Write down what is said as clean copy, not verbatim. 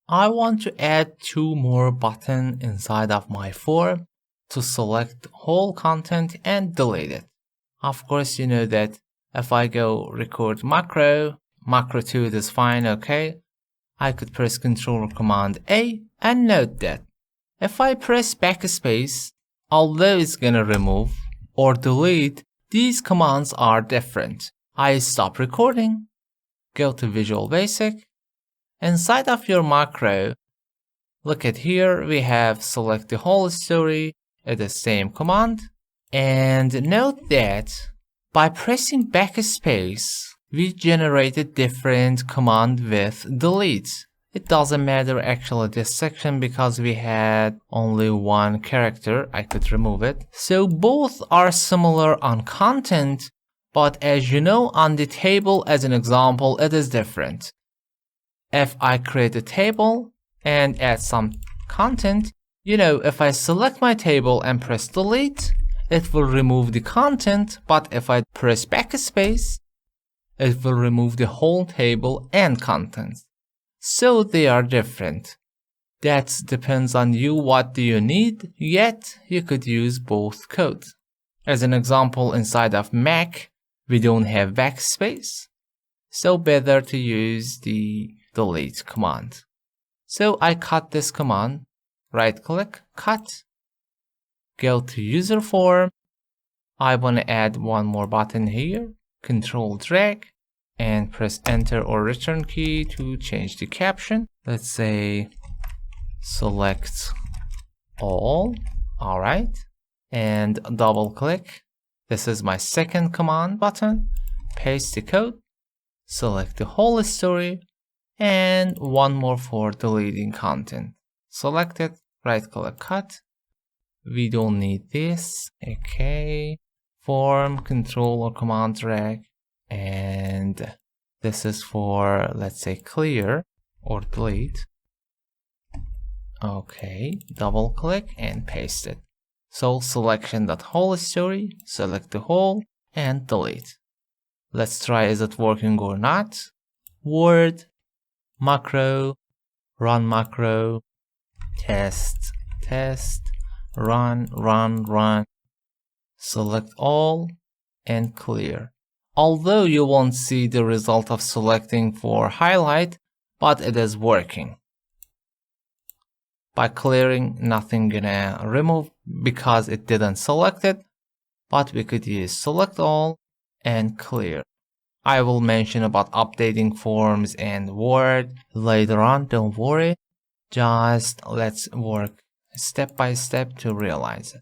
I want to add 2 more buttons inside of my form to select whole content and delete it. Of course, you know that if I go record macro 2 is fine, okay? I could press Ctrl or Command A and note that if I press backspace, although it's gonna remove or delete, these commands are different. I stop recording, go to Visual Basic. Inside of your macro, look at here, we have select the whole story at the same command. And note that by pressing backspace, we generated different command with delete. It doesn't matter actually this section because we had only one character, I could remove it. So both are similar on content, but as you know on the table as an example, it is different. If I create a table and add some content, you know, if I select my table and press delete, it will remove the content, but if I press backspace, it will remove the whole table and contents. So they are different. That depends on you what do you need, yet you could use both codes. As an example, inside of Mac, we don't have backspace, so better to use the delete command. So I cut this command, right click, cut, go to user form. I want to add one more button here, Control drag, and press enter or return key to change the caption. Let's say select all, alright, and double click. This is my second command button, paste the code, select the whole story, and one more for deleting content. Select it, right click, cut. We don't need this, okay. Form, Control or Command drag, and this is for, let's say, clear or delete. Okay, double click and paste it. So selection that whole story, select the whole and delete. Let's try is it working or not. Word, macro, run macro, test, run, select all and clear. Although you won't see the result of selecting for highlight, but it is working. By clearing, nothing gonna remove because it didn't select it, but we could use select all and clear. I will mention about updating forms and Word later on, don't worry. Just let's work step by step to realize it.